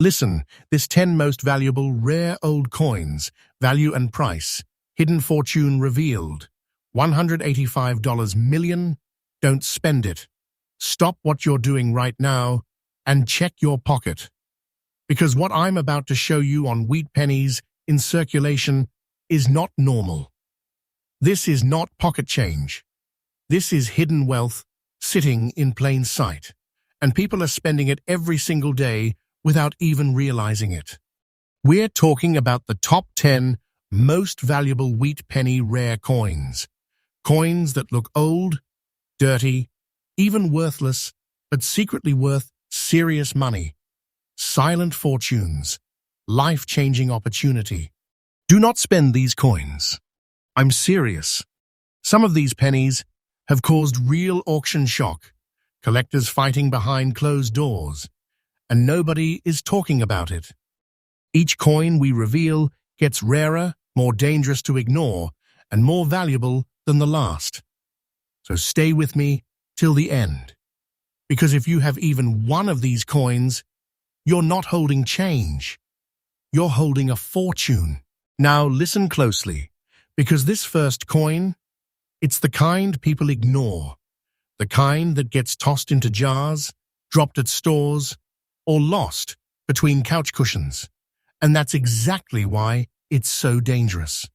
Listen, this 10 most valuable rare old coins, value and price, hidden fortune revealed. $185 million. Don't spend it. Stop what you're doing right now and check your pocket. Because what I'm about to show you on wheat pennies in circulation is not normal. This is not pocket change. This is hidden wealth sitting in plain sight. And people are spending it every single day without even realizing it. We're talking about the top 10 most valuable wheat penny rare coins. Coins that look old, dirty, even worthless, but secretly worth serious money. Silent fortunes, life-changing opportunity. Do not spend these coins. I'm serious. Some of these pennies have caused real auction shock, collectors fighting behind closed doors, and nobody is talking about it. Each coin we reveal gets rarer, more dangerous to ignore, and more valuable than the last. So stay with me till the end. Because if you have even one of these coins, you're not holding change. You're holding a fortune. Now listen closely, because this first coin, it's the kind people ignore. The kind that gets tossed into jars, dropped at stores, or lost between couch cushions. And that's exactly why it's so dangerous.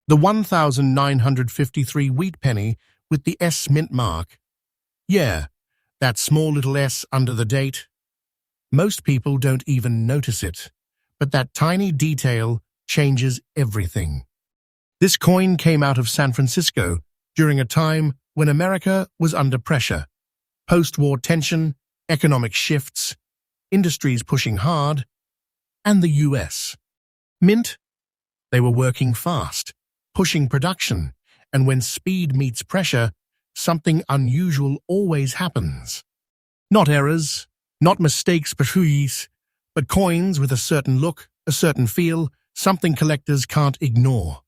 The 1953 wheat penny with the S mint mark. Yeah, that small little S under the date. Most people don't even notice it, but that tiny detail changes everything. This coin came out of San Francisco during a time when America was under pressure. Post-war tension, economic shifts, industries pushing hard, and the US. Mint, they were working fast, pushing production, and when speed meets pressure, something unusual always happens. Not errors, not mistakes but coins with a certain look, a certain feel, something collectors can't ignore.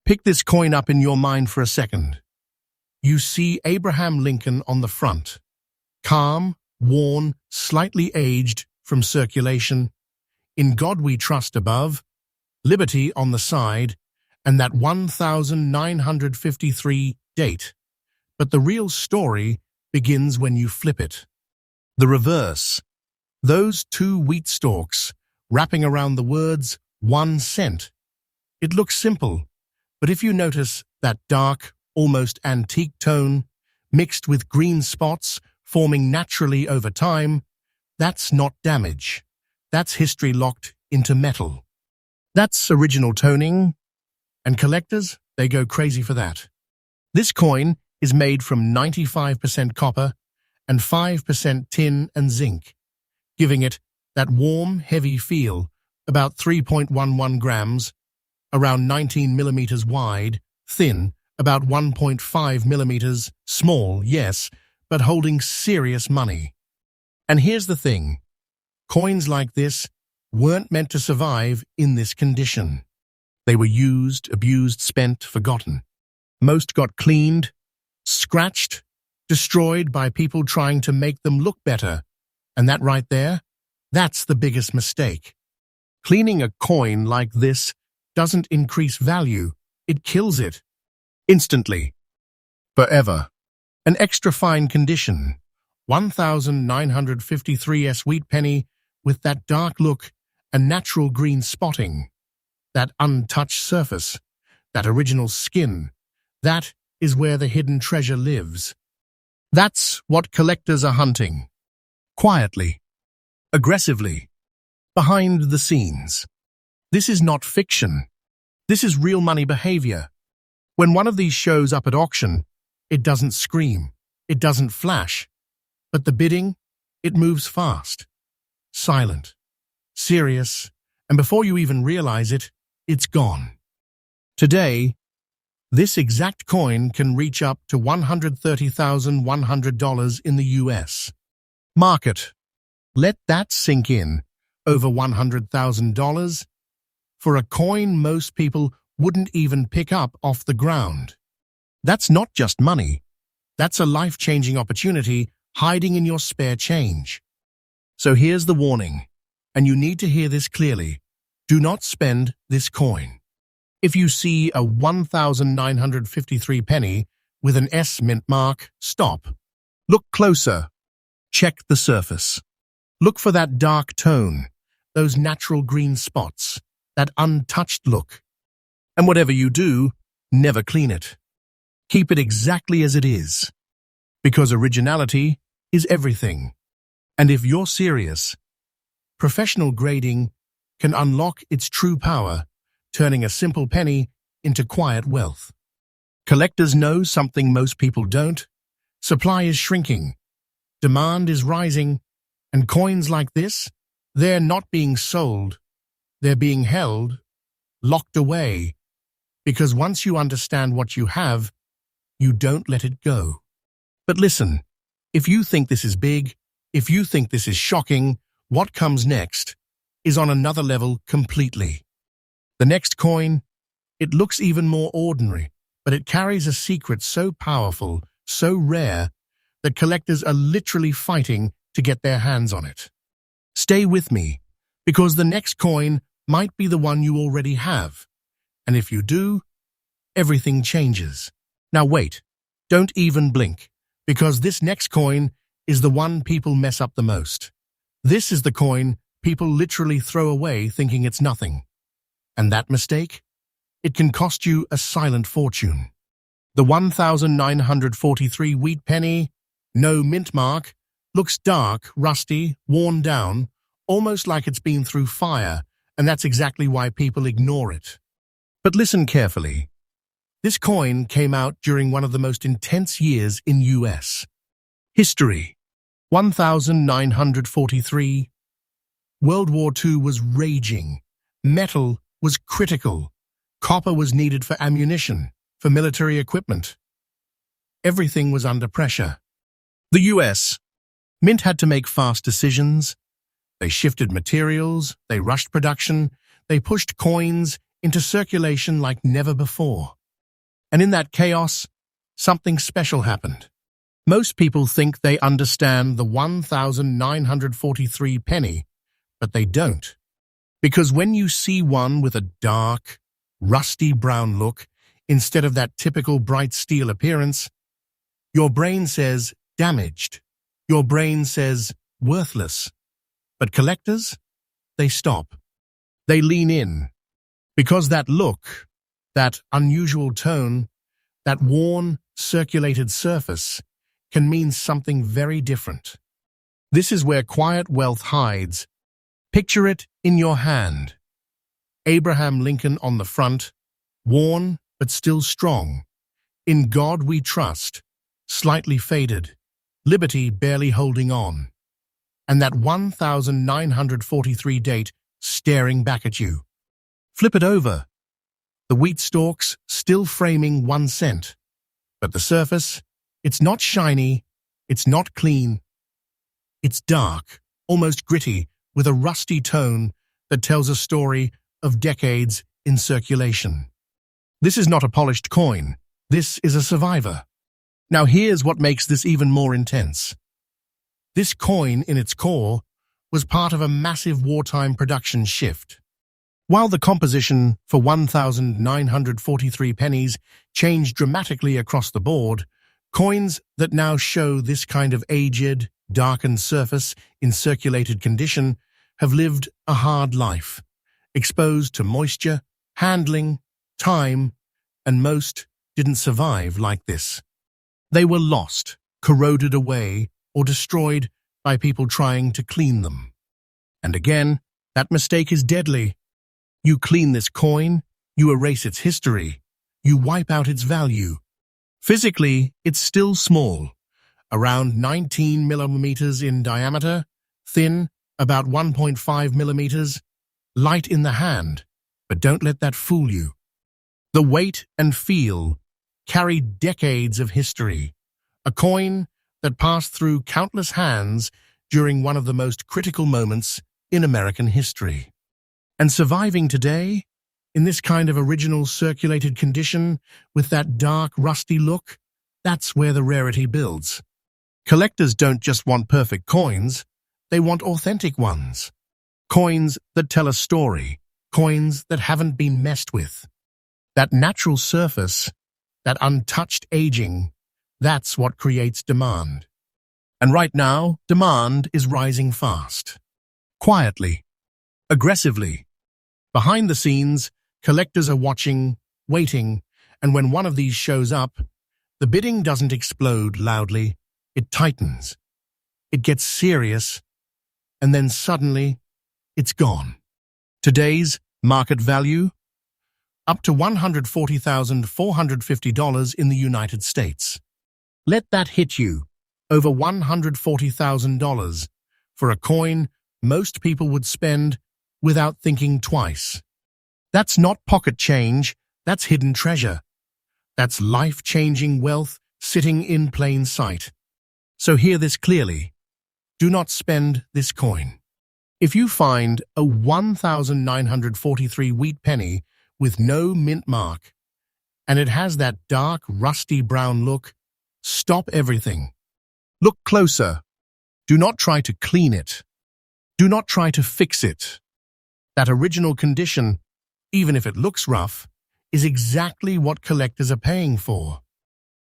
Pick this coin up in your mind for a second. You see Abraham Lincoln on the front, calm, worn, slightly aged from circulation, In God We Trust above, Liberty on the side, and that 1953 date. But the real story begins when you flip it. The reverse. Those two wheat stalks wrapping around the words 1 cent. It looks simple, but if you notice that dark, almost antique tone, mixed with green spots forming naturally over time, that's not damage. That's history locked into metal. That's original toning, and collectors, they go crazy for that. This coin is made from 95% copper and 5% tin and zinc, giving it that warm, heavy feel, about 3.11 grams, around 19 millimeters wide, thin, about 1.5 millimeters, small, yes, but holding serious money. And here's the thing. Coins like this weren't meant to survive in this condition. They were used, abused, spent, forgotten. Most got cleaned, scratched, destroyed by people trying to make them look better. And that right there, that's the biggest mistake. Cleaning a coin like this doesn't increase value, it kills it. Instantly. Forever. An extra fine condition. 1953 wheat penny with that dark look and natural green spotting. That untouched surface. That original skin. That is where the hidden treasure lives. That's what collectors are hunting. Quietly. Aggressively. Behind the scenes. This is not fiction. This is real money behavior. When one of these shows up at auction, it doesn't scream, it doesn't flash, but the bidding, it moves fast, silent, serious, and before you even realize it, it's gone. Today, this exact coin can reach up to $130,100 in the US. Market. Let that sink in. Over $100,000 for a coin most people wouldn't even pick up off the ground. That's not just money. That's a life-changing opportunity hiding in your spare change. So here's the warning. And you need to hear this clearly. Do not spend this coin. If you see a 1,953 penny with an S mint mark, stop. Look closer. Check the surface. Look for that dark tone, those natural green spots, that untouched look. And whatever you do, never clean it. Keep it exactly as it is. Because originality is everything. And if you're serious, professional grading can unlock its true power, turning a simple penny into quiet wealth. Collectors know something most people don't. Supply is shrinking, demand is rising, and coins like this, they're not being sold, they're being held, locked away, because once you understand what you have, you don't let it go. But listen, if you think this is big, if you think this is shocking, what comes next is on another level completely. The next coin, it looks even more ordinary, but it carries a secret so powerful, so rare, that collectors are literally fighting to get their hands on it. Stay with me, because the next coin might be the one you already have. And if you do, everything changes. Now wait, don't even blink, because this next coin is the one people mess up the most. This is the coin people literally throw away thinking it's nothing. And that mistake? It can cost you a silent fortune. The 1,943 wheat penny, no mint mark, looks dark, rusty, worn down, almost like it's been through fire, and that's exactly why people ignore it. But listen carefully. This coin came out during one of the most intense years in US history. 1943. World War II was raging. Metal was critical. Copper was needed for ammunition, for military equipment. Everything was under pressure. The US Mint had to make fast decisions. They shifted materials, they rushed production, they pushed coins into circulation like never before. And in that chaos, something special happened. Most people think they understand the 1,943 penny, but they don't. Because when you see one with a dark, rusty brown look, instead of that typical bright steel appearance, your brain says damaged. Your brain says worthless. But collectors, they stop. They lean in. Because that look, that unusual tone, that worn, circulated surface can mean something very different. This is where quiet wealth hides. Picture it in your hand. Abraham Lincoln on the front, worn but still strong. In God we trust, slightly faded. Liberty barely holding on. And that 1,943 date staring back at you. Flip it over. The wheat stalks still framing 1 cent. But the surface, it's not shiny, it's not clean. It's dark, almost gritty, with a rusty tone that tells a story of decades in circulation. This is not a polished coin. This is a survivor. Now here's what makes this even more intense. This coin, in its core, was part of a massive wartime production shift. While the composition for 1,943 pennies changed dramatically across the board, coins that now show this kind of aged, darkened surface in circulated condition have lived a hard life, exposed to moisture, handling, time, and most didn't survive like this. They were lost, corroded away, or destroyed by people trying to clean them. And again, that mistake is deadly. You clean this coin, you erase its history, you wipe out its value. Physically, it's still small, around 19 millimeters in diameter, thin, about 1.5 millimeters, light in the hand, but don't let that fool you. The weight and feel carry decades of history, a coin that passed through countless hands during one of the most critical moments in American history. And surviving today, in this kind of original circulated condition, with that dark, rusty look, that's where the rarity builds. Collectors don't just want perfect coins, they want authentic ones. Coins that tell a story, coins that haven't been messed with. That natural surface, that untouched aging, that's what creates demand. And right now, demand is rising fast. Quietly, aggressively. Behind the scenes, collectors are watching, waiting, and when one of these shows up, the bidding doesn't explode loudly, it tightens. It gets serious, and then suddenly, it's gone. Today's market value? Up to $140,450 in the United States. Let that hit you. Over $140,000 for a coin most people would spend without thinking twice. That's not pocket change, that's hidden treasure. That's life-changing wealth sitting in plain sight. So hear this clearly. Do not spend this coin. If you find a 1,943 wheat penny with no mint mark, and it has that dark, rusty brown look, stop everything. Look closer. Do not try to clean it. Do not try to fix it. That original condition, even if it looks rough, is exactly what collectors are paying for.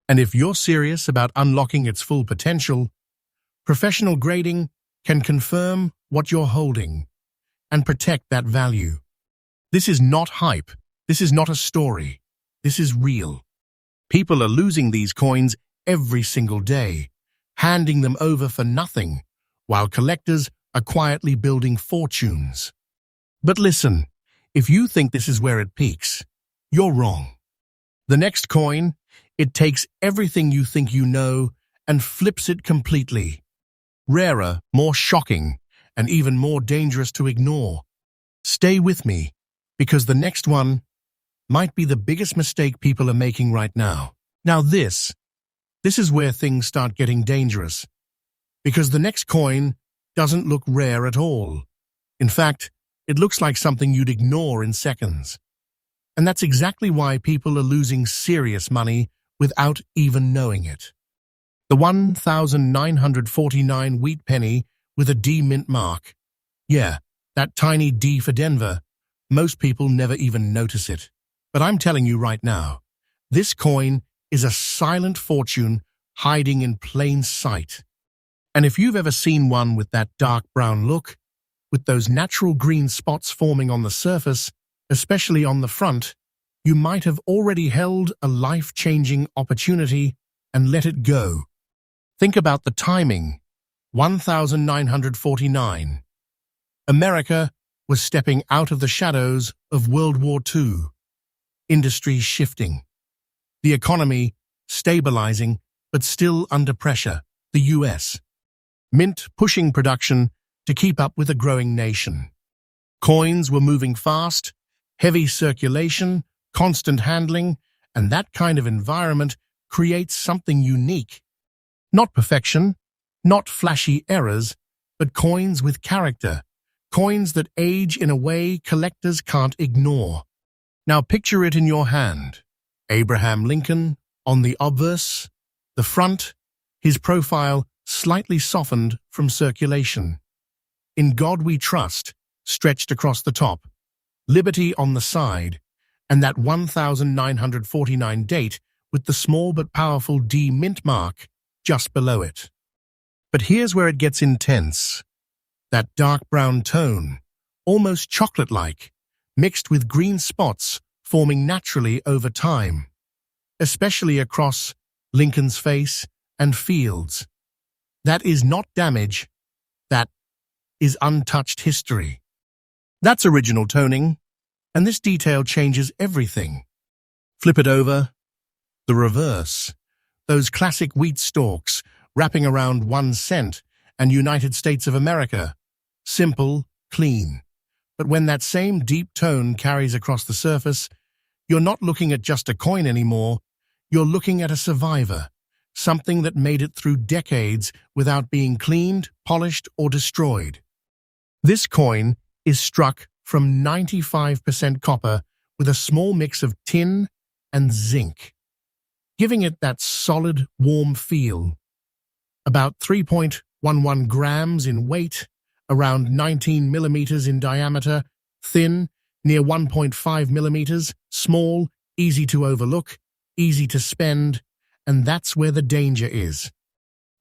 And if you're serious about unlocking its full potential, professional grading can confirm what you're holding and protect that value. This is not hype. This is not a story. This is real. People are losing these coins every single day, handing them over for nothing, while collectors are quietly building fortunes. But listen, if you think this is where it peaks, you're wrong. The next coin, it takes everything you think you know and flips it completely. Rarer, more shocking, and even more dangerous to ignore. Stay with me, because the next one might be the biggest mistake people are making right now. Now this is where things start getting dangerous, because the next coin doesn't look rare at all. In fact, it looks like something you'd ignore in seconds. And that's exactly why people are losing serious money without even knowing it. The 1,949 wheat penny with a D mint mark. Yeah, that tiny D for Denver. Most people never even notice it. But I'm telling you right now, this coin is a silent fortune hiding in plain sight. And if you've ever seen one with that dark brown look, with those natural green spots forming on the surface, especially on the front, you might have already held a life-changing opportunity and let it go. Think about the timing. 1949. America was stepping out of the shadows of World War II. Industries shifting. The economy stabilizing, but still under pressure. The US. Mint pushing production to keep up with a growing nation. Coins were moving fast, heavy circulation, constant handling, and that kind of environment creates something unique. Not perfection, not flashy errors, but coins with character, coins that age in a way collectors can't ignore. Now picture it in your hand. Abraham Lincoln on the obverse, the front, his profile slightly softened from circulation. In God We Trust, stretched across the top, Liberty on the side, and that 1949 date with the small but powerful D mint mark just below it. But here's where it gets intense. That dark brown tone, almost chocolate-like, mixed with green spots forming naturally over time, especially across Lincoln's face and fields. That is not damage, that is untouched history. That's original toning, and this detail changes everything. Flip it over, the reverse. Those classic wheat stalks wrapping around 1 cent and United States of America. Simple, clean. But when that same deep tone carries across the surface, you're not looking at just a coin anymore, you're looking at a survivor, something that made it through decades without being cleaned, polished, or destroyed. This coin is struck from 95% copper with a small mix of tin and zinc, giving it that solid, warm feel. About 3.11 grams in weight, around 19 millimeters in diameter, thin, near 1.5 millimeters, small, easy to overlook, easy to spend, and that's where the danger is.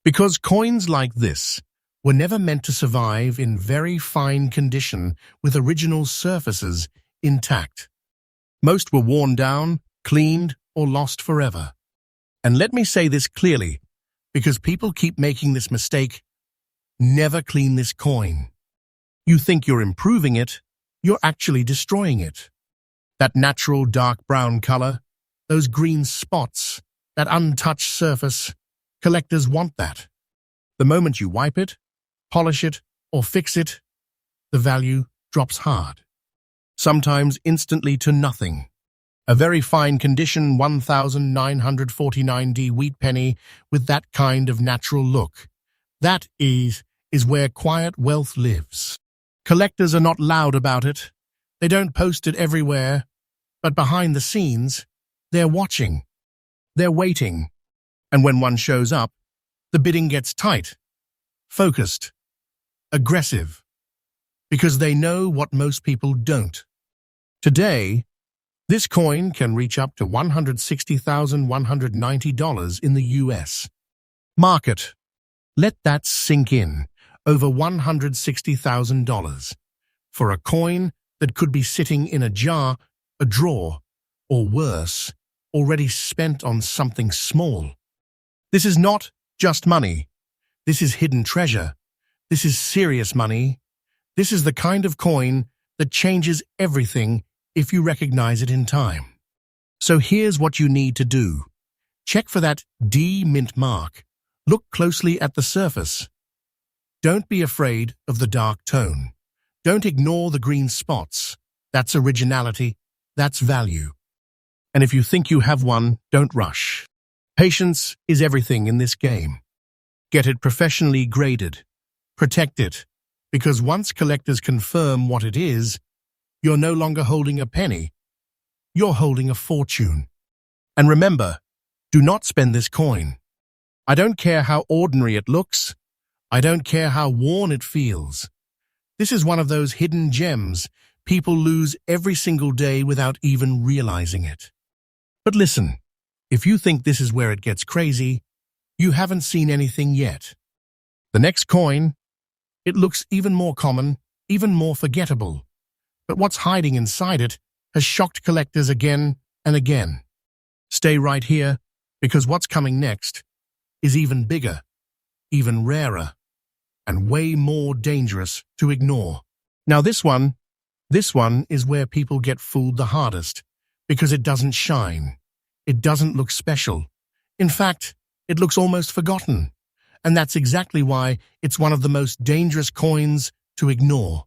Because coins like this were never meant to survive in very fine condition with original surfaces intact. Most were worn down, cleaned, or lost forever. And let me say this clearly, because people keep making this mistake: never clean this coin. You think you're improving it, you're actually destroying it. That natural dark brown color, those green spots, that untouched surface, collectors want that. The moment you wipe it, polish it, or fix it, the value drops hard. Sometimes instantly to nothing. A very fine condition 1949D wheat penny with that kind of natural look. That is where quiet wealth lives. Collectors are not loud about it. They don't post it everywhere. But behind the scenes, they're watching. They're waiting. And when one shows up, the bidding gets tight, focused, aggressive, because they know what most people don't. Today, this coin can reach up to $160,190 in the US. Market. Let that sink in. Over $160,000 for a coin that could be sitting in a jar, a drawer, or worse, already spent on something small. This is not just money. This is hidden treasure. This is serious money. This is the kind of coin that changes everything if you recognize it in time. So here's what you need to do. Check for that D mint mark. Look closely at the surface. Don't be afraid of the dark tone. Don't ignore the green spots. That's originality. That's value. And if you think you have one, don't rush. Patience is everything in this game. Get it professionally graded. Protect it. Because once collectors confirm what it is, you're no longer holding a penny. You're holding a fortune. And remember, do not spend this coin. I don't care how ordinary it looks. I don't care how worn it feels. This is one of those hidden gems people lose every single day without even realizing it. But listen, if you think this is where it gets crazy, you haven't seen anything yet. The next coin, it looks even more common, even more forgettable. But what's hiding inside it has shocked collectors again and again. Stay right here, because what's coming next is even bigger, even rarer, and way more dangerous to ignore. Now this one is where people get fooled the hardest, because it doesn't shine. It doesn't look special. In fact, it looks almost forgotten. And that's exactly why it's one of the most dangerous coins to ignore.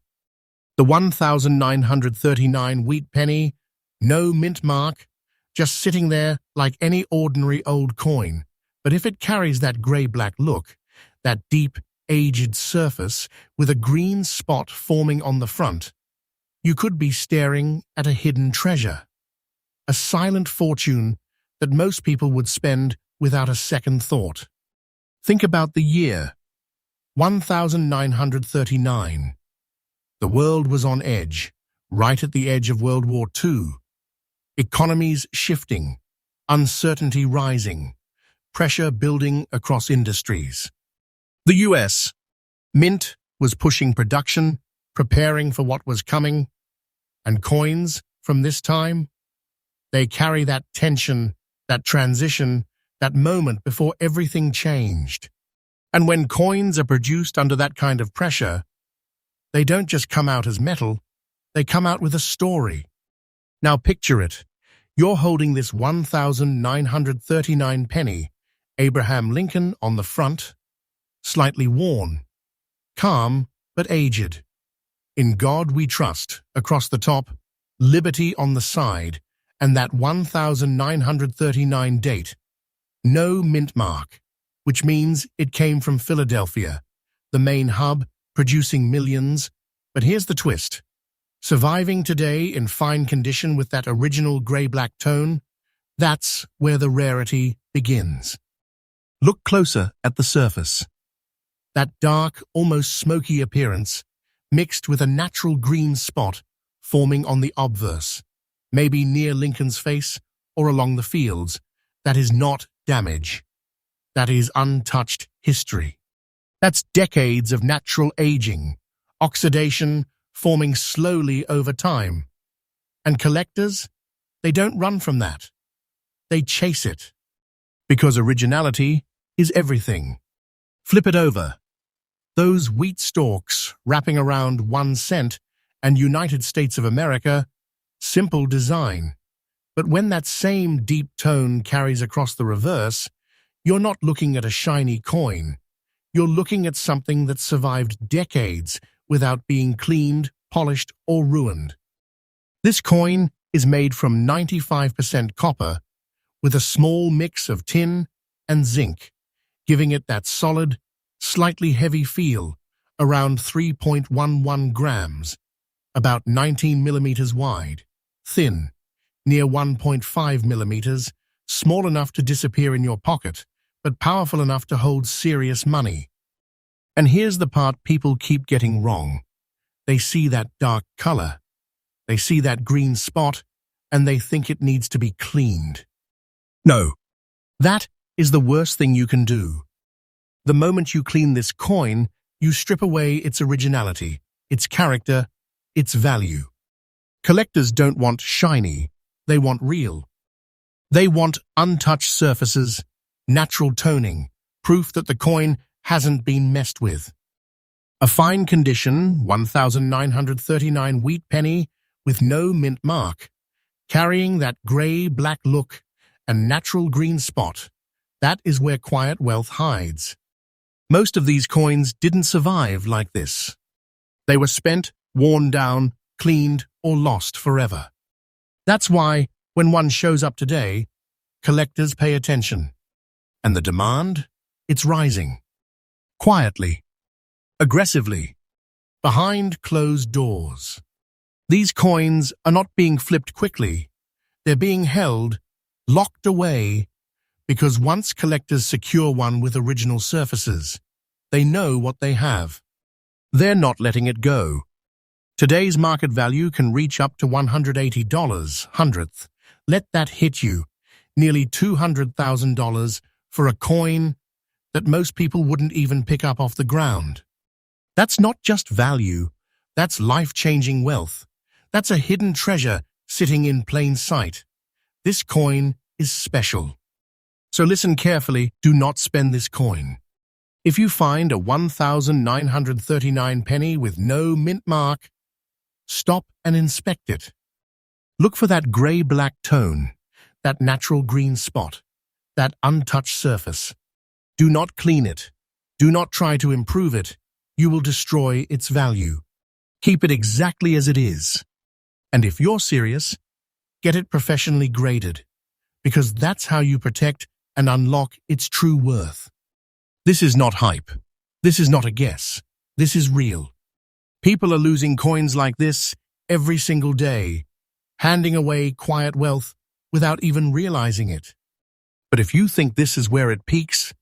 The 1939 wheat penny, no mint mark, just sitting there like any ordinary old coin. But if it carries that grey-black look, that deep, aged surface with a green spot forming on the front, you could be staring at a hidden treasure, a silent fortune that most people would spend without a second thought. Think about the year, 1939. The world was on edge, right at the edge of World War II. Economies shifting, uncertainty rising, pressure building across industries. The US, Mint was pushing production, preparing for what was coming, and coins from this time, they carry that tension, that transition, that moment before everything changed. And when coins are produced under that kind of pressure, they don't just come out as metal, they come out with a story. Now picture it. You're holding this 1939 penny, Abraham Lincoln on the front, slightly worn, calm but aged. In God we trust across the top, liberty on the side, and that 1939 date. No mint mark, which means it came from Philadelphia, the main hub, producing millions. But here's the twist. Surviving today in fine condition with that original grey-black tone, that's where the rarity begins. Look closer at the surface. That dark, almost smoky appearance, mixed with a natural green spot forming on the obverse, maybe near Lincoln's face or along the fields. That is not damage. That is untouched history. That's decades of natural aging, oxidation forming slowly over time. And collectors, they don't run from that. They chase it. Because originality is everything. Flip it over. Those wheat stalks wrapping around 1 cent and United States of America, simple design. But when that same deep tone carries across the reverse, you're not looking at a shiny coin. You're looking at something that survived decades without being cleaned, polished, or ruined. This coin is made from 95% copper with a small mix of tin and zinc, giving it that solid, slightly heavy feel, around 3.11 grams, about 19 millimeters wide, thin, near 1.5 millimeters, small enough to disappear in your pocket, but powerful enough to hold serious money. And here's the part people keep getting wrong. They see that dark color. They see that green spot, and they think it needs to be cleaned. No, that is the worst thing you can do. The moment you clean this coin, you strip away its originality, its character, its value. Collectors don't want shiny, they want real. They want untouched surfaces, natural toning, proof that the coin hasn't been messed with. A fine condition, 1,939 wheat penny with no mint mark, carrying that grey-black look and natural green spot. That is where quiet wealth hides. Most of these coins didn't survive like this. They were spent, worn down, cleaned, or lost forever. That's why, when one shows up today, collectors pay attention. And the demand? It's rising. Quietly. Aggressively. Behind closed doors. These coins are not being flipped quickly. They're being held, locked away, because once collectors secure one with original surfaces, they know what they have. They're not letting it go. Today's market value can reach up to $180, hundredth. Let that hit you. Nearly $200,000 for a coin that most people wouldn't even pick up off the ground. That's not just value, that's life-changing wealth. That's a hidden treasure sitting in plain sight. This coin is special. So listen carefully, do not spend this coin. If you find a 1,939 penny with no mint mark, stop and inspect it. Look for that grey-black tone, that natural green spot, that untouched surface. Do not clean it. Do not try to improve it. You will destroy its value. Keep it exactly as it is. And if you're serious, get it professionally graded, because that's how you protect and unlock its true worth. This is not hype. This is not a guess. This is real. People are losing coins like this every single day, handing away quiet wealth without even realizing it. But if you think this is where it peaks,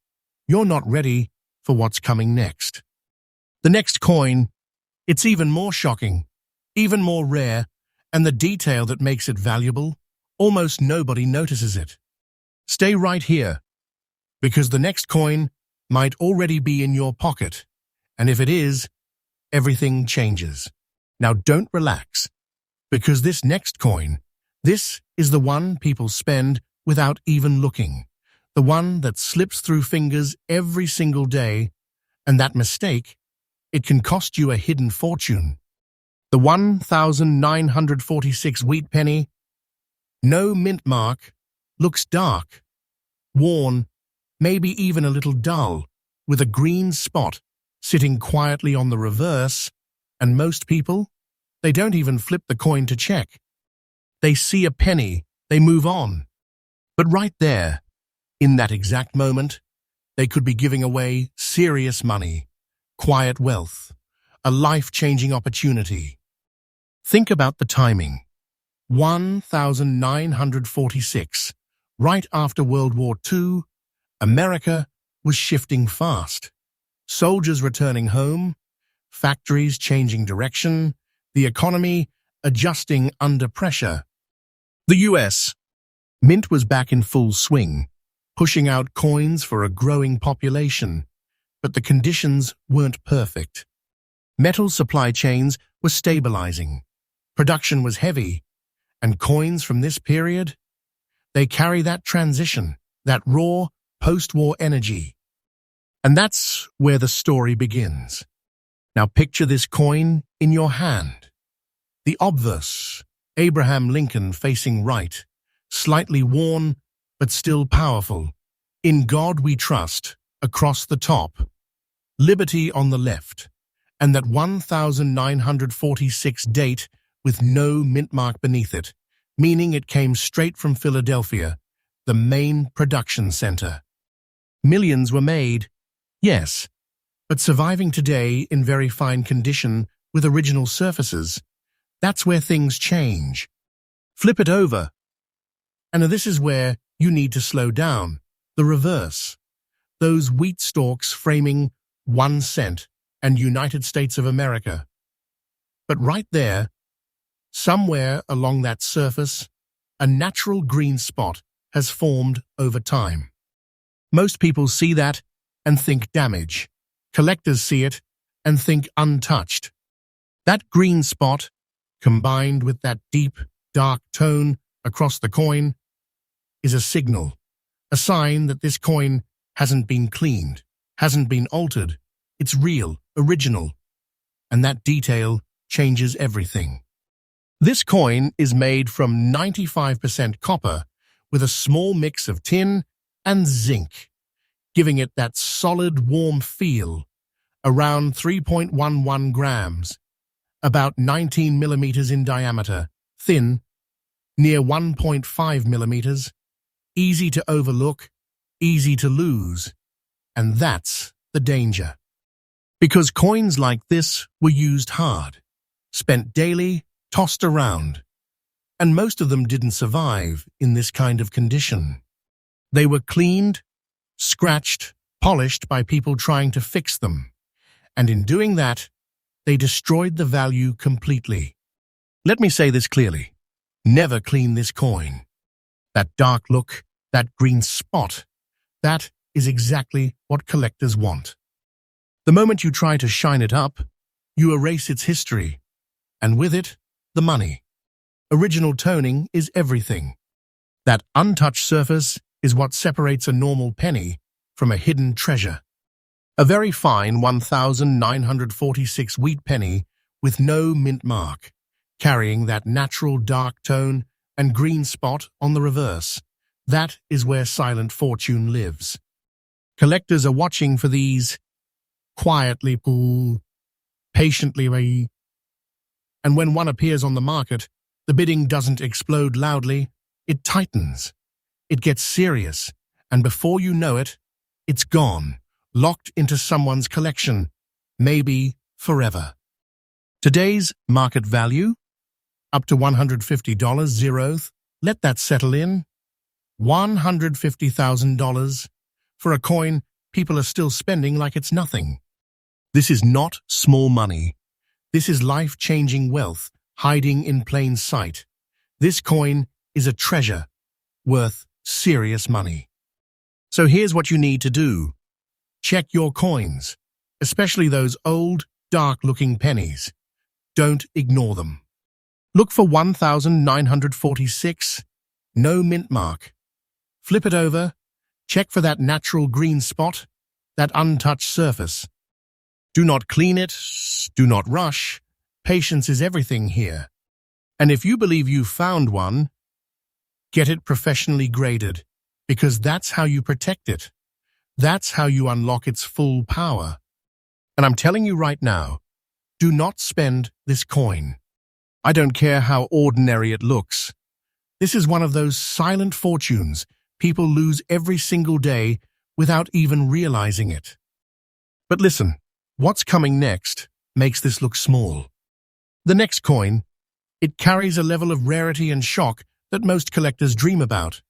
you're not ready for what's coming next. The next coin, it's even more shocking, even more rare, and the detail that makes it valuable, almost nobody notices it. Stay right here, because the next coin might already be in your pocket, and if it is, everything changes. Now don't relax, because this next coin, this is the one people spend without even looking, the one that slips through fingers every single day, and that mistake, it can cost you a hidden fortune. The 1,946 wheat penny, no mint mark, looks dark, worn, maybe even a little dull, with a green spot sitting quietly on the reverse, and most people, they don't even flip the coin to check. They see a penny, they move on. But right there, in that exact moment, they could be giving away serious money, quiet wealth, a life-changing opportunity. Think about the timing. 1,946. Right after World War II, America was shifting fast. Soldiers returning home, factories changing direction, the economy adjusting under pressure. The US. Mint was back in full swing, pushing out coins for a growing population, but the conditions weren't perfect. Metal supply chains were stabilizing, production was heavy, and coins from this period, they carry that transition, that raw, post-war energy. And that's where the story begins. Now picture this coin in your hand. The obverse, Abraham Lincoln facing right, slightly worn, but still powerful. In God we trust, across the top. Liberty on the left, and that 1946 date with no mint mark beneath it, meaning it came straight from Philadelphia, the main production center. Millions were made, yes, but surviving today in very fine condition with original surfaces, that's where things change. Flip it over. And this is where you need to slow down, the reverse. Those wheat stalks framing 1 cent and United States of America. But right there, somewhere along that surface, a natural green spot has formed over time. Most people see that and think damage. Collectors see it and think untouched. That green spot, combined with that deep, dark tone across the coin, is a signal, a sign that this coin hasn't been cleaned, hasn't been altered. It's real, original, and that detail changes everything. This coin is made from 95% copper with a small mix of tin and zinc, giving it that solid, warm feel, around 3.11 grams, about 19 millimeters in diameter, thin, near 1.5 millimeters, easy to overlook, easy to lose, and that's the danger. Because coins like this were used hard, spent daily, tossed around, and most of them didn't survive in this kind of condition. They were cleaned, scratched, polished by people trying to fix them, and in doing that, they destroyed the value completely. Let me say this clearly. Never clean this coin. That dark look, that green spot, that is exactly what collectors want. The moment you try to shine it up, you erase its history, and with it, the money. Original toning is everything. That untouched surface is what separates a normal penny from a hidden treasure. A very fine 1946 wheat penny with no mint mark, carrying that natural dark tone and green spot on the reverse. That is where silent fortune lives. Collectors are watching for these quietly, patiently, and when one appears on the market, the bidding doesn't explode loudly, it tightens. It gets serious, and before you know it, it's gone, locked into someone's collection, maybe forever. Today's market value? Up to $150, zeroth. Let that settle in. $150,000 for a coin people are still spending like it's nothing. This is not small money. This is life-changing wealth hiding in plain sight. This coin is a treasure worth serious money. So here's what you need to do. Check your coins, especially those old, dark-looking pennies. Don't ignore them. Look for 1946, no mint mark. Flip it over, check for that natural green spot, that untouched surface. Do not clean it, do not rush. Patience is everything here. And if you believe you found one, get it professionally graded, because that's how you protect it. That's how you unlock its full power. And I'm telling you right now, do not spend this coin. I don't care how ordinary it looks. This is one of those silent fortunes people lose every single day without even realizing it. But listen, what's coming next makes this look small. The next coin, it carries a level of rarity and shock that most collectors dream about,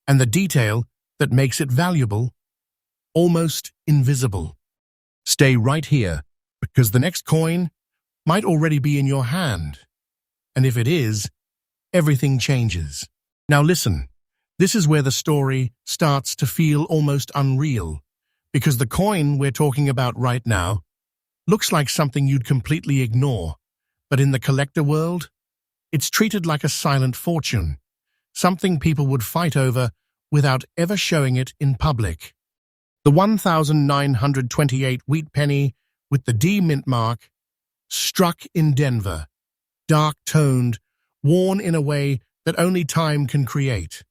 and the detail that makes it valuable, almost invisible. Stay right here, because the next coin might already be in your hand. And if it is, everything changes. Now listen, this is where the story starts to feel almost unreal, because the coin we're talking about right now looks like something you'd completely ignore, but in the collector world, it's treated like a silent fortune, something people would fight over without ever showing it in public. The 1928 wheat penny with the D mint mark, struck in Denver, dark-toned, worn in a way that only time can create,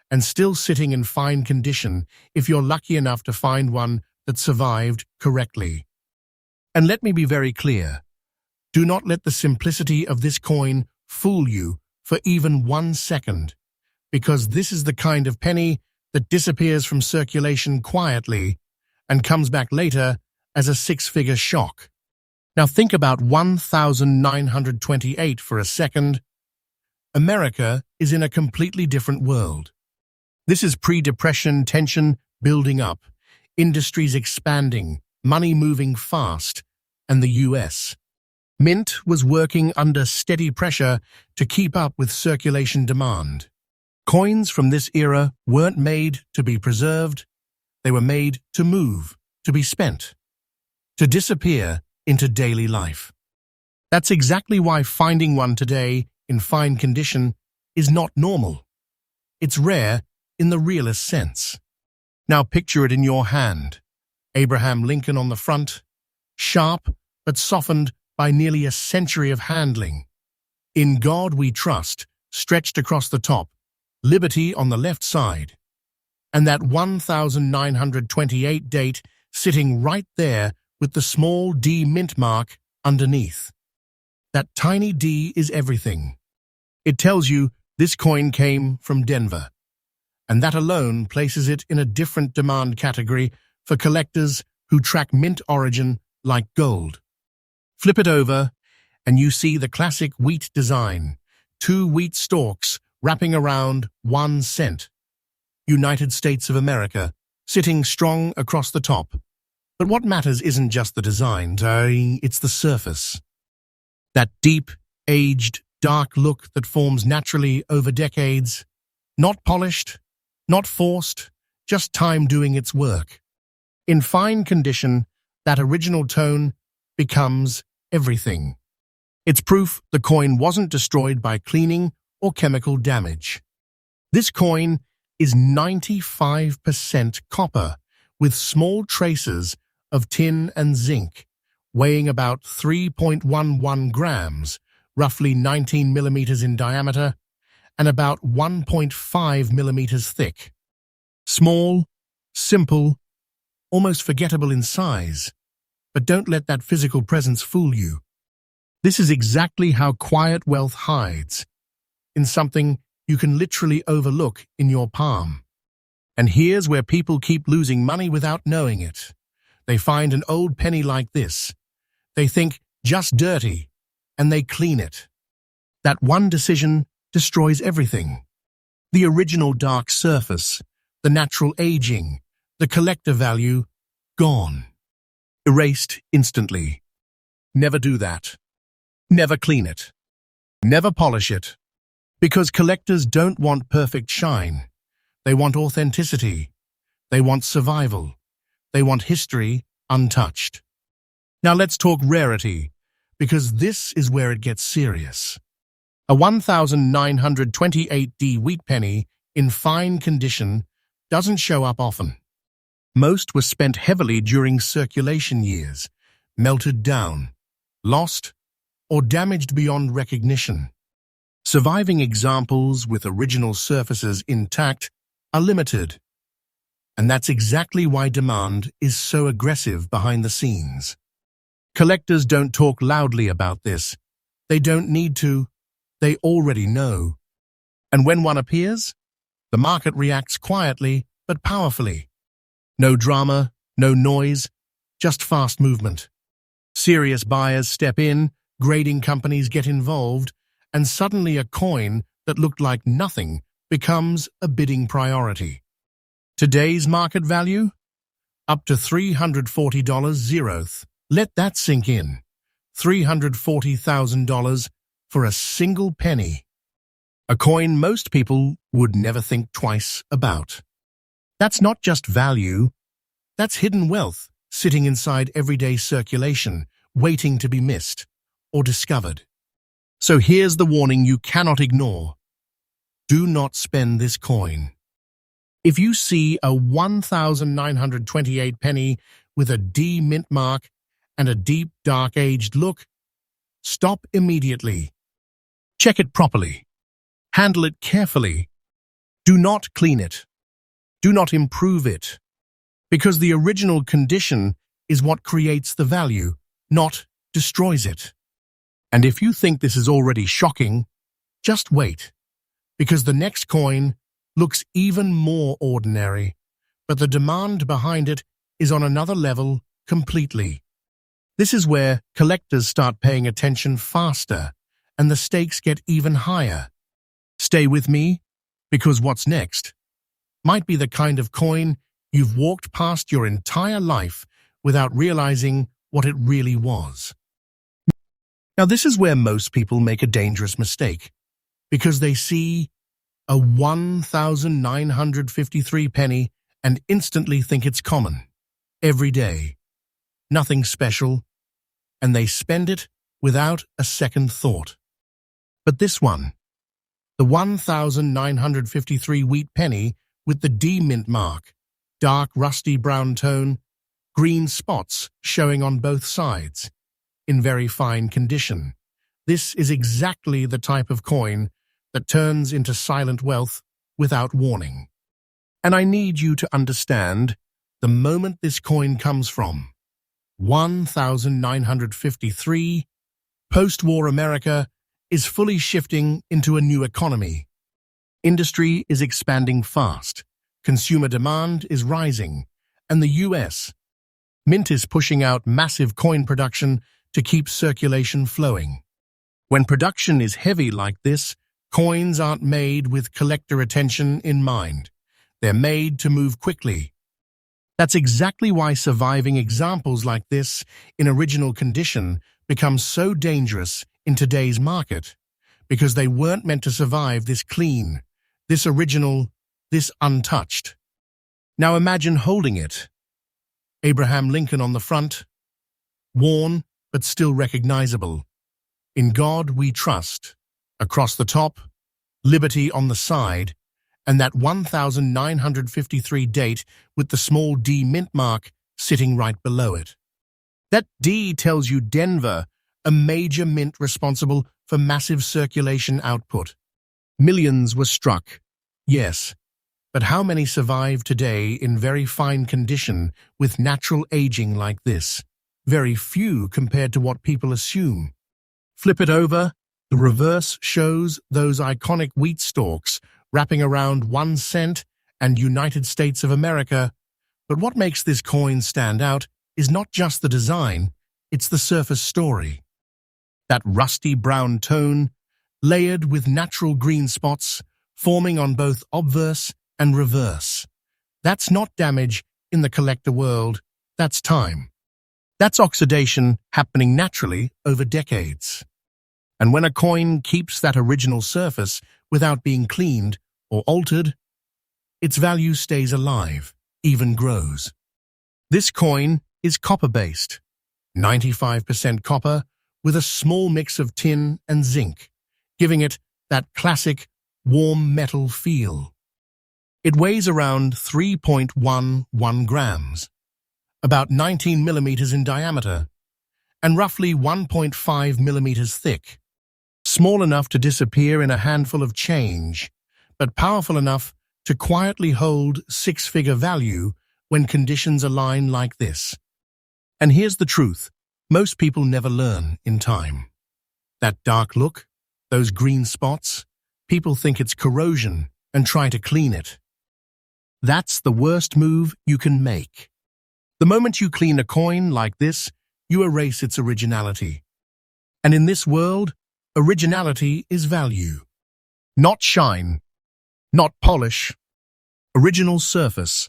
and still sitting in fine condition if you're lucky enough to find one that survived correctly. And let me be very clear, do not let the simplicity of this coin fool you for even 1 second, because this is the kind of penny that disappears from circulation quietly and comes back later as a 6-figure shock. Now think about 1928 for a second. America is in a completely different world. This is pre-depression tension building up, industries expanding, money moving fast, and the US. Mint was working under steady pressure to keep up with circulation demand. Coins from this era weren't made to be preserved, they were made to move, to be spent, to disappear into daily life. That's exactly why finding one today in fine condition is not normal. It's rare in the realest sense. Now picture it in your hand. Abraham Lincoln on the front, sharp but softened by nearly a century of handling. In God We Trust, stretched across the top, Liberty on the left side, and that 1928 date sitting right there with the small D mint mark underneath. That tiny D is everything. It tells you this coin came from Denver, and that alone places it in a different demand category for collectors who track mint origin like gold. Flip it over, and you see the classic wheat design, 2 wheat stalks wrapping around 1 cent. United States of America, sitting strong across the top. But what matters isn't just the design, it's the surface. That deep, aged, dark look that forms naturally over decades. Not polished, not forced, just time doing its work. In fine condition, that original tone becomes everything. It's proof the coin wasn't destroyed by cleaning or chemical damage. This coin is 95% copper, with small traces of tin and zinc, weighing about 3.11 grams, roughly 19 millimeters in diameter, and about 1.5 millimeters thick. Small, simple, almost forgettable in size, but don't let that physical presence fool you. This is exactly how quiet wealth hides, in something you can literally overlook in your palm. And here's where people keep losing money without knowing it. They find an old penny like this. They think, just dirty, and they clean it. That one decision destroys everything. The original dark surface, the natural aging, the collector value, gone. Erased instantly. Never do that. Never clean it. Never polish it. Because collectors don't want perfect shine. They want authenticity. They want survival. They want history untouched. Now let's talk rarity, because this is where it gets serious. A 1928D wheat penny in fine condition doesn't show up often. Most were spent heavily during circulation years, melted down, lost, or damaged beyond recognition. Surviving examples with original surfaces intact are limited, and that's exactly why demand is so aggressive behind the scenes. Collectors don't talk loudly about this. They don't need to. They already know. And when one appears, the market reacts quietly but powerfully. No drama, no noise, just fast movement. Serious buyers step in, grading companies get involved, and suddenly a coin that looked like nothing becomes a bidding priority. Today's market value? Up to $340 zeroth, Let that sink in. $340,000 for a single penny. A coin most people would never think twice about. That's not just value, that's hidden wealth sitting inside everyday circulation, waiting to be missed or discovered. So here's the warning you cannot ignore. Do not spend this coin. If you see a 1,928 penny with a D mint mark and a deep dark aged look, stop immediately. Check it properly. Handle it carefully. Do not clean it. Do not improve it. Because the original condition is what creates the value, not destroys it. And if you think this is already shocking, just wait. Because the next coin looks even more ordinary, but the demand behind it is on another level completely. This is where collectors start paying attention faster, and the stakes get even higher. Stay with me, because what's next might be the kind of coin you've walked past your entire life without realizing what it really was. Now, this is where most people make a dangerous mistake, because they see a 1,953 penny and instantly think it's common, every day, nothing special, and they spend it without a second thought. But this one, the 1,953 wheat penny with the D mint mark, dark rusty brown tone, green spots showing on both sides, in very fine condition. This is exactly the type of coin that turns into silent wealth without warning. And I need you to understand the moment this coin comes from. 1,953, post-war America is fully shifting into a new economy. Industry is expanding fast, consumer demand is rising, and the US Mint is pushing out massive coin production to keep circulation flowing. When production is heavy like this, coins aren't made with collector attention in mind. They're made to move quickly. That's exactly why surviving examples like this in original condition become so dangerous in today's market, because they weren't meant to survive this clean, this original, this untouched. Now imagine holding it. Abraham Lincoln on the front, worn but still recognizable. In God we trust. Across the top, liberty on the side, and that 1,953 date with the small D mint mark sitting right below it. That D tells you Denver, a major mint responsible for massive circulation output. Millions were struck, yes, but how many survive today in very fine condition with natural aging like this? Very few compared to what people assume. Flip it over, the reverse shows those iconic wheat stalks wrapping around 1 cent and United States of America. But what makes this coin stand out is not just the design, it's the surface story. That rusty brown tone, layered with natural green spots, forming on both obverse and reverse. That's not damage in the collector world, that's time. That's oxidation happening naturally over decades. And when a coin keeps that original surface without being cleaned or altered, its value stays alive, even grows. This coin is copper-based, 95% copper with a small mix of tin and zinc, giving it that classic warm metal feel. It weighs around 3.11 grams, about 19 millimeters in diameter, and roughly 1.5 millimeters thick. Small enough to disappear in a handful of change, but powerful enough to quietly hold six-figure value when conditions align like this. And here's the truth, most people never learn in time. That dark look, those green spots, people think it's corrosion and try to clean it. That's the worst move you can make. The moment you clean a coin like this, you erase its originality. And in this world, originality is value. Not shine, not polish, original surface.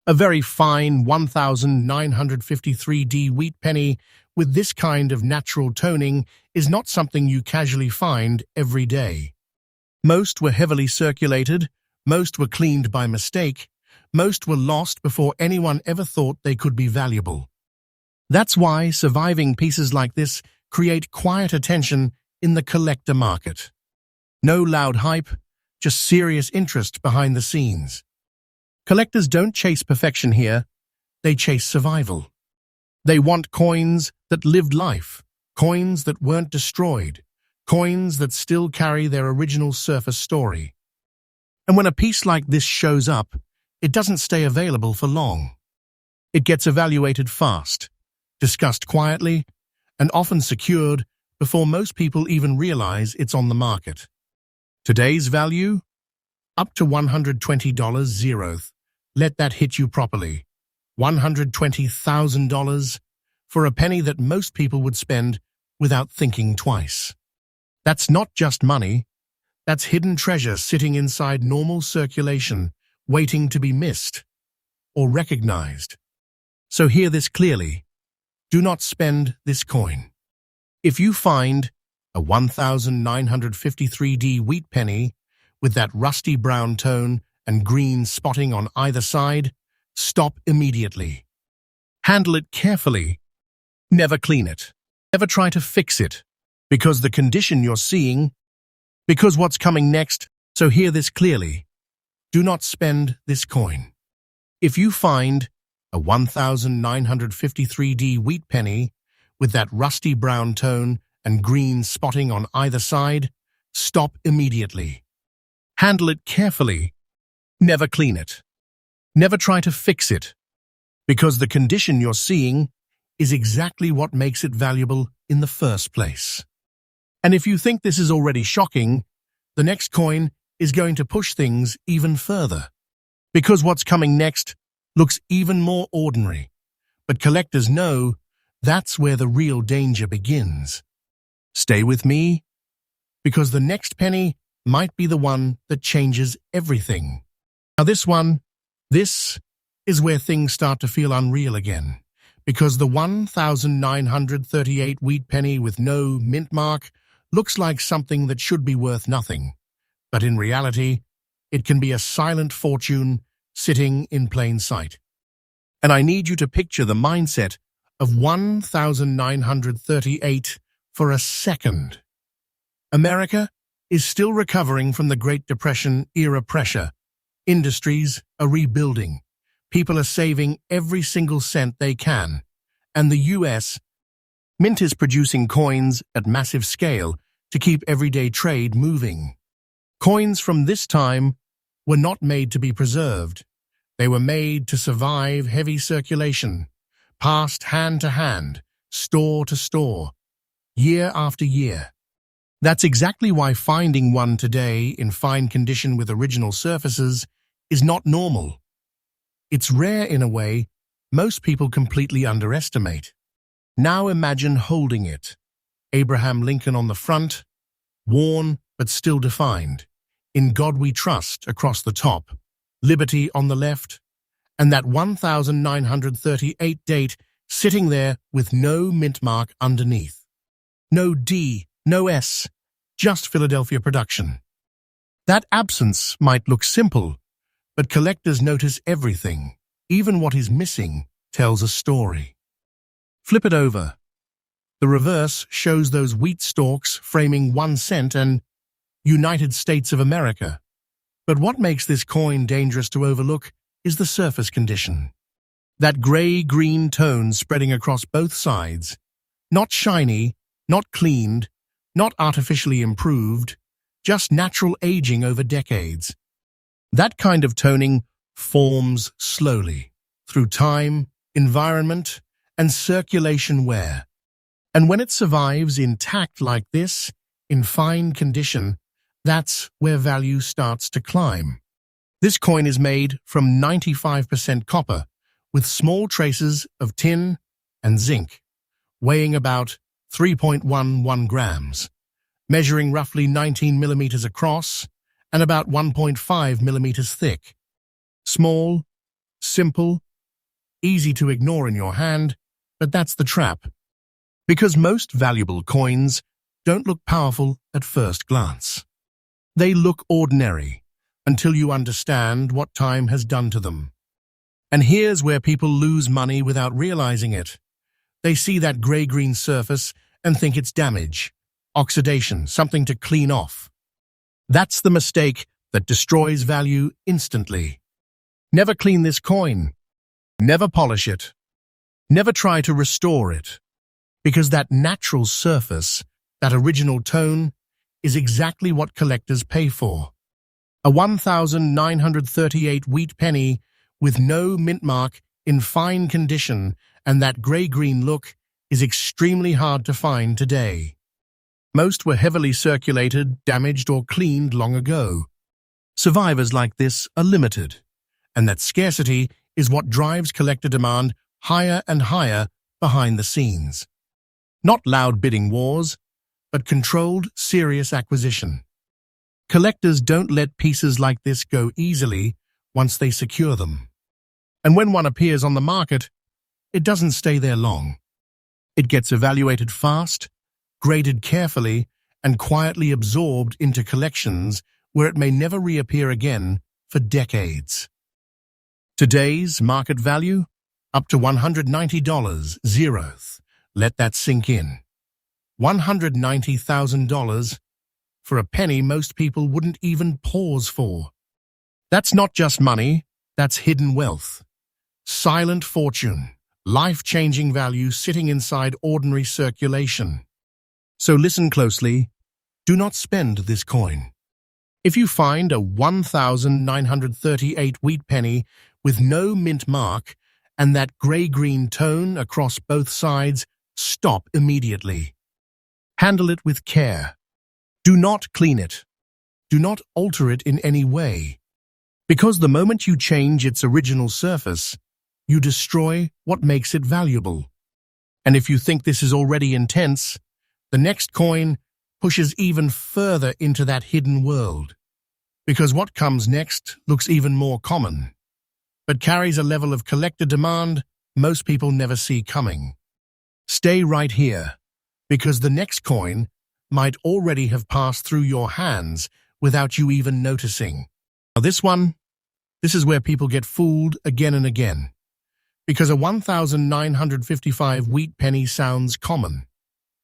A very fine 1953D wheat penny with this kind of natural toning is not something you casually find every day. Most were heavily circulated, most were cleaned by mistake, most were lost before anyone ever thought they could be valuable. That's why surviving pieces like this create quiet attention in the collector market. No loud hype, just serious interest behind the scenes. Collectors don't chase perfection here, they chase survival. They want coins that lived life, coins that weren't destroyed, coins that still carry their original surface story. And when a piece like this shows up, it doesn't stay available for long. It gets evaluated fast, discussed quietly, and often secured before most people even realize it's on the market. Today's value? Up to $120 zeroth. Let that hit you properly. $120,000 for a penny that most people would spend without thinking twice. That's not just money. That's hidden treasure sitting inside normal circulation, waiting to be missed or recognized. So hear this clearly. Do not spend this coin. If you find a 1953D wheat penny with that rusty brown tone and green spotting on either side, stop immediately. Handle it carefully. Never clean it. Never try to fix it, because the condition you're seeing, because what's coming next, so hear this clearly. Do not spend this coin. If you find a 1953D wheat penny with that rusty brown tone and green spotting on either side, stop immediately. Handle it carefully. Never clean it. Never try to fix it, because the condition you're seeing is exactly what makes it valuable in the first place. And if you think this is already shocking, the next coin is going to push things even further, because what's coming next looks even more ordinary. But collectors know that's where the real danger begins. Stay with me, because the next penny might be the one that changes everything. Now this is where things start to feel unreal again, because the 1938 wheat penny with no mint mark looks like something that should be worth nothing. But in reality, it can be a silent fortune sitting in plain sight. And I need you to picture the mindset of 1938 for a second. America is still recovering from the Great Depression era pressure. Industries are rebuilding. People are saving every single cent they can. And the US Mint is producing coins at massive scale to keep everyday trade moving. Coins from this time were not made to be preserved. They were made to survive heavy circulation, passed hand to hand, store to store, year after year. That's exactly why finding one today in fine condition with original surfaces is not normal. It's rare in a way most people completely underestimate. Now imagine holding it. Abraham Lincoln on the front, worn but still defined. In God We Trust across the top, Liberty on the left, and that 1938 date sitting there with no mint mark underneath. No D, no S, just Philadelphia production. That absence might look simple, but collectors notice everything. Even what is missing tells a story. Flip it over. The reverse shows those wheat stalks framing 1 cent and United States of America. But what makes this coin dangerous to overlook is the surface condition. That gray-green tone spreading across both sides. Not shiny, not cleaned, not artificially improved, just natural aging over decades. That kind of toning forms slowly, through time, environment, and circulation wear. And when it survives intact like this, in fine condition, that's where value starts to climb. This coin is made from 95% copper, with small traces of tin and zinc, weighing about 3.11 grams, measuring roughly 19 millimeters across and about 1.5 millimeters thick. Small, Simple, easy to ignore in your hand, but that's the trap. Because most valuable coins don't look powerful at first glance. They look ordinary until you understand what time has done to them. And here's where people lose money without realizing it. They see that gray-green surface and think it's damage, oxidation, something to clean off. That's the mistake that destroys value instantly. Never clean this coin. Never polish it. Never try to restore it. Because that natural surface, that original tone, is exactly what collectors pay for. A 1938 wheat penny with no mint mark, in fine condition, and that grey-green look is extremely hard to find today. Most were heavily circulated, damaged, or cleaned long ago. Survivors like this are limited, and that scarcity is what drives collector demand higher and higher behind the scenes. Not loud bidding wars, but controlled, serious acquisition. Collectors don't let pieces like this go easily once they secure them. And when one appears on the market, it doesn't stay there long. It gets evaluated fast, graded carefully, and quietly absorbed into collections where it may never reappear again for decades. Today's market value? Up to $190, zeroth. Let that sink in. $190,000 for a penny most people wouldn't even pause for. That's not just money, that's hidden wealth. Silent fortune, life-changing value sitting inside ordinary circulation. So listen closely. Do not spend this coin. If you find a 1938 wheat penny with no mint mark and that grey-green tone across both sides, stop immediately. Handle it with care. Do not clean it. Do not alter it in any way. Because the moment you change its original surface, you destroy what makes it valuable. And if you think this is already intense, the next coin pushes even further into that hidden world. Because what comes next looks even more common, but carries a level of collector demand most people never see coming. Stay right here, because the next coin might already have passed through your hands without you even noticing. Now this is where people get fooled again and again. Because a 1955 wheat penny sounds common.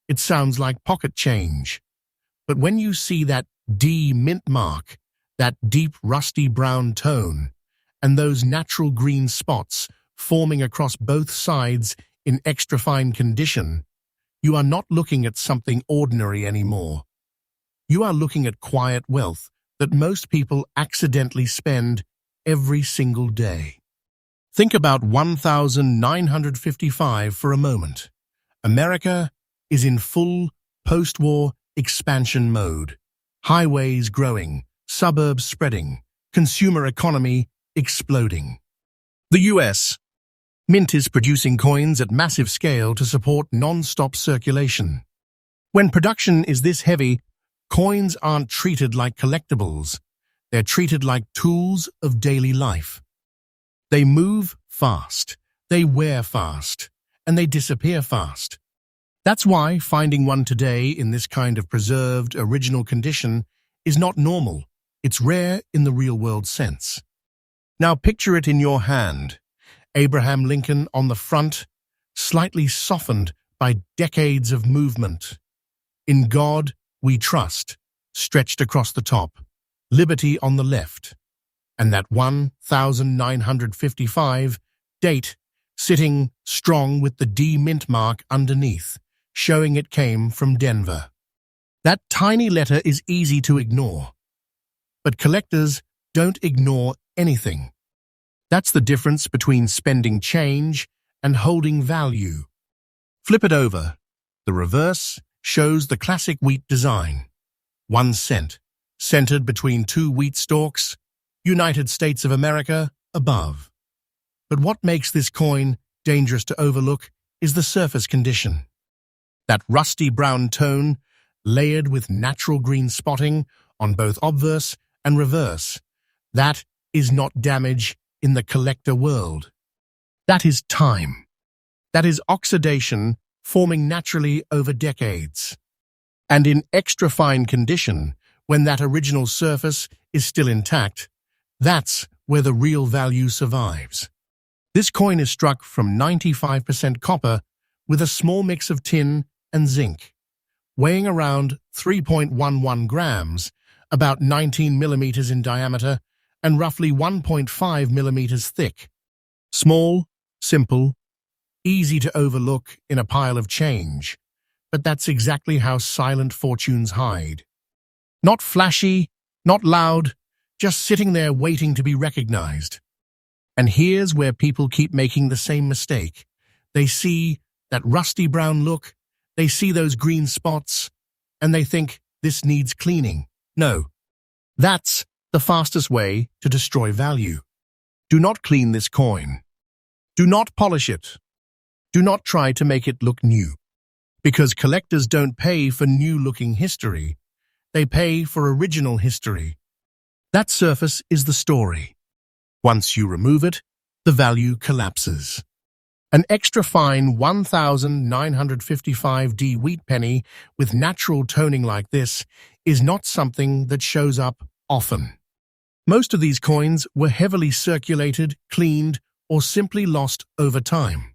It sounds like pocket change. But when you see that D mint mark, that deep rusty brown tone, and those natural green spots forming across both sides in extra fine condition, you are not looking at something ordinary anymore. You are looking at quiet wealth that most people accidentally spend every single day. Think about 1955 for a moment. America is in full post-war expansion mode. Highways growing, suburbs spreading, consumer economy exploding. The US. Mint is producing coins at massive scale to support non-stop circulation. When production is this heavy, coins aren't treated like collectibles. They're treated like tools of daily life. They move fast, they wear fast, and they disappear fast. That's why finding one today in this kind of preserved, original condition is not normal. It's rare in the real-world sense. Now picture it in your hand. Abraham Lincoln on the front, slightly softened by decades of movement. In God we trust, stretched across the top. Liberty on the left. And that 1955 date sitting strong with the D mint mark underneath, showing it came from Denver. That tiny letter is easy to ignore. But collectors don't ignore anything. That's the difference between spending change and holding value. Flip it over. The reverse shows the classic wheat design. 1 cent, centered between 2 wheat stalks, United States of America above. But what makes this coin dangerous to overlook is the surface condition. That rusty brown tone, layered with natural green spotting on both obverse and reverse. That is not damage, in the collector world. That is time. That is oxidation forming naturally over decades. And in extra fine condition, when that original surface is still intact, that's where the real value survives. This coin is struck from 95% copper with a small mix of tin and zinc, weighing around 3.11 grams, about 19 millimeters in diameter and roughly 1.5 millimeters thick. Small, simple, easy to overlook in a pile of change, but that's exactly how silent fortunes hide. Not flashy, not loud, just sitting there waiting to be recognized. And here's where people keep making the same mistake. They see that rusty brown look, they see those green spots, and they think this needs cleaning. No, that's the fastest way to destroy value. Do not clean this coin. Do not polish it. Do not try to make it look new. Because collectors don't pay for new-looking history. They pay for original history. That surface is the story. Once you remove it, the value collapses. An extra fine 1955D wheat penny with natural toning like this is not something that shows up often. Most of these coins were heavily circulated, cleaned, or simply lost over time.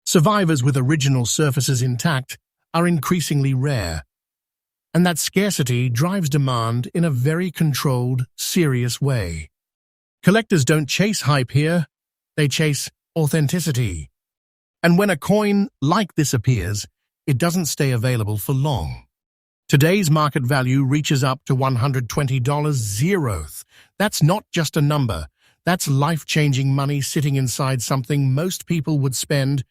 Survivors with original surfaces intact are increasingly rare, and that scarcity drives demand in a very controlled, serious way. Collectors don't chase hype here, they chase authenticity. And when a coin like this appears, it doesn't stay available for long. Today's market value reaches up to $120 zeroth. That's not just a number. That's life-changing money sitting inside something most people would spend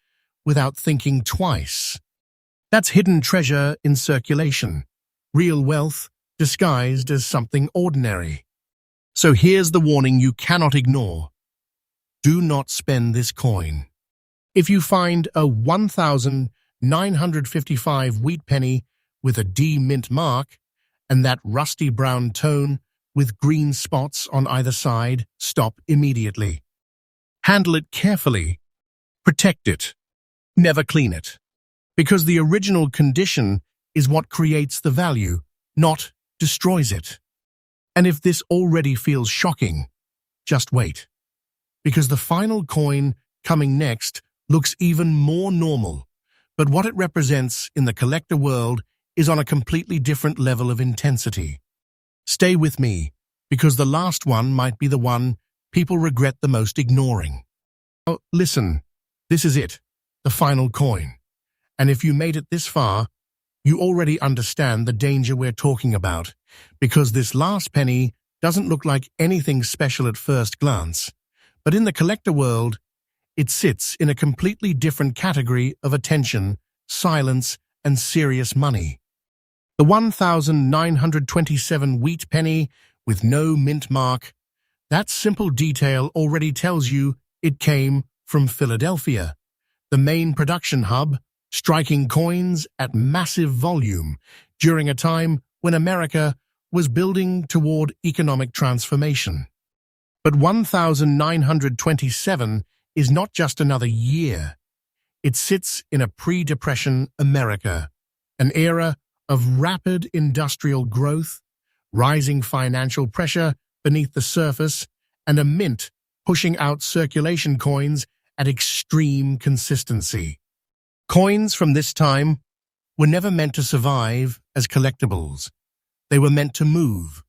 without thinking twice. That's hidden treasure in circulation, real wealth disguised as something ordinary. So here's the warning you cannot ignore. Do not spend this coin. If you find a 1955 wheat penny with a D mint mark and that rusty brown tone with green spots on either side, stop immediately. Handle it carefully. Protect it. Never clean it. Because the original condition is what creates the value, not destroys it. And if this already feels shocking, just wait. Because the final coin coming next looks even more normal, but what it represents in the collector world is on a completely different level of intensity. Stay with me, because the last one might be the one people regret the most ignoring. Oh, listen, this is it, the final coin. And if you made it this far, you already understand the danger we're talking about, because this last penny doesn't look like anything special at first glance. But in the collector world, it sits in a completely different category of attention, silence, and serious money. The 1927 wheat penny with no mint mark, that simple detail already tells you it came from Philadelphia, the main production hub, striking coins at massive volume during a time when America was building toward economic transformation. But 1927 is not just another year. It sits in a pre-Depression America, an era of rapid industrial growth, rising financial pressure beneath the surface, and a mint pushing out circulation coins at extreme consistency. Coins from this time were never meant to survive as collectibles. They were meant to move,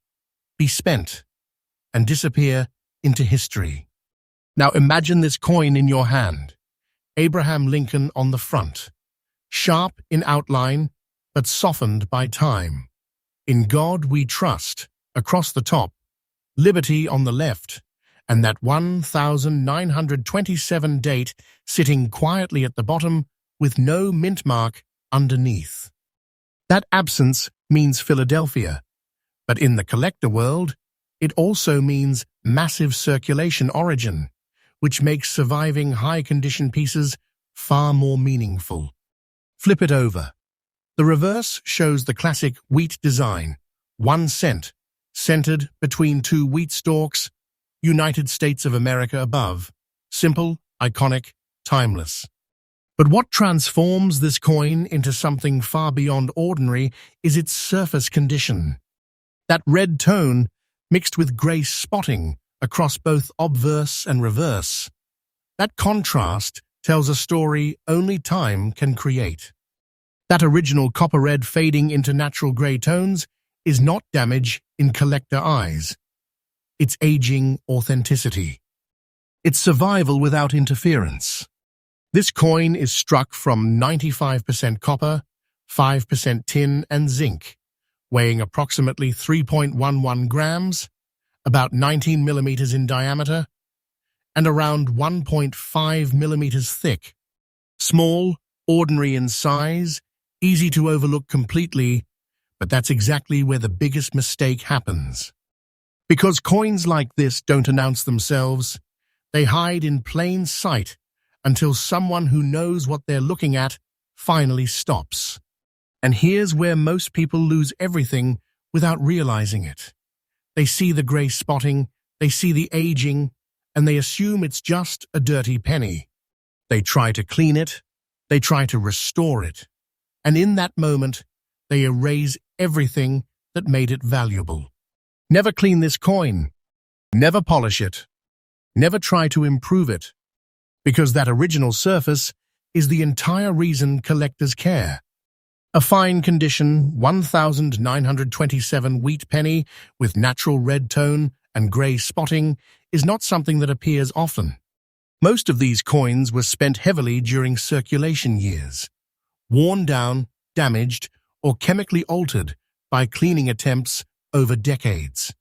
be spent, and disappear into history. Now imagine this coin in your hand. Abraham Lincoln on the front, sharp in outline, but softened by time. In God we trust, across the top, liberty on the left, and that 1927 date sitting quietly at the bottom with no mint mark underneath. That absence means Philadelphia, but in the collector world, it also means massive circulation origin, which makes surviving high-condition pieces far more meaningful. Flip it over. The reverse shows the classic wheat design, 1 cent, centered between two wheat stalks, United States of America above. Simple, iconic, timeless. But what transforms this coin into something far beyond ordinary is its surface condition. That red tone mixed with grey spotting across both obverse and reverse. That contrast tells a story only time can create. That original copper red fading into natural grey tones is not damage in collector eyes. It's aging authenticity. It's survival without interference. This coin is struck from 95% copper, 5% tin and zinc, weighing approximately 3.11 grams, about 19 millimeters in diameter, and around 1.5 millimeters thick. Small, ordinary in size, easy to overlook completely, but that's exactly where the biggest mistake happens. Because coins like this don't announce themselves, they hide in plain sight until someone who knows what they're looking at finally stops. And here's where most people lose everything without realizing it. They see the grey spotting, they see the aging, and they assume it's just a dirty penny. They try to clean it, they try to restore it, and in that moment, they erase everything that made it valuable. Never clean this coin. Never polish it. Never try to improve it, because that original surface is the entire reason collectors care. A fine condition 1927 wheat penny with natural red tone and grey spotting is not something that appears often. Most of these coins were spent heavily during circulation years, worn down, damaged, or chemically altered by cleaning attempts over decades.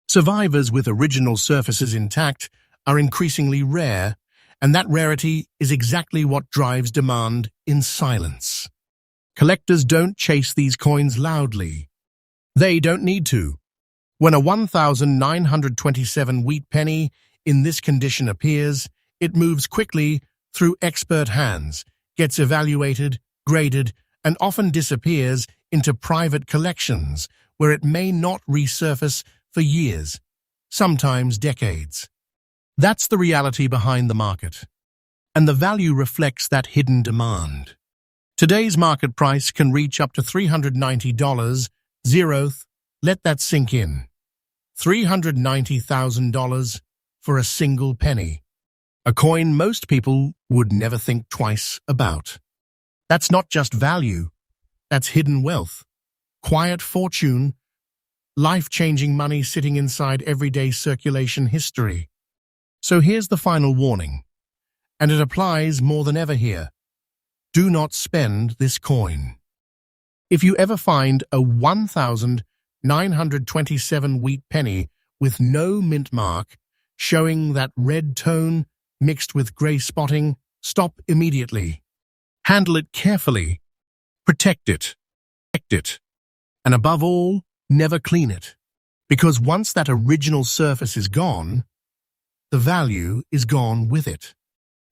Survivors with original surfaces intact are increasingly rare, and that rarity is exactly what drives demand in silence. Collectors don't chase these coins loudly. They don't need to. When a 1927 wheat penny in this condition appears, it moves quickly through expert hands, gets evaluated, graded, and often disappears into private collections where it may not resurface for years, sometimes decades. That's the reality behind the market, and the value reflects that hidden demand. Today's market price can reach up to $390. Let that sink in. $390,000 for a single penny. A coin most people would never think twice about. That's not just value, that's hidden wealth, quiet fortune, life-changing money sitting inside everyday circulation history. So here's the final warning, and it applies more than ever here. Do not spend this coin. If you ever find a 1927 wheat penny with no mint mark, showing that red tone mixed with grey spotting, stop immediately. Handle it carefully. Protect it. And above all, never clean it. Because once that original surface is gone, the value is gone with it.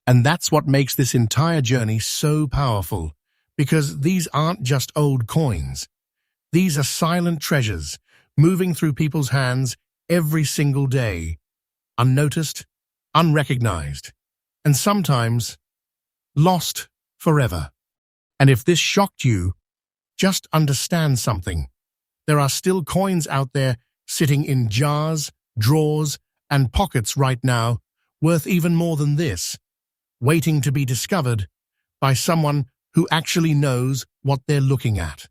And that's what makes this entire journey so powerful, because these aren't just old coins. These are silent treasures, moving through people's hands every single day, unnoticed, unrecognized, and sometimes lost forever. And if this shocked you, just understand something. There are still coins out there sitting in jars, drawers, and pockets right now, worth even more than this, waiting to be discovered by someone who actually knows what they're looking at.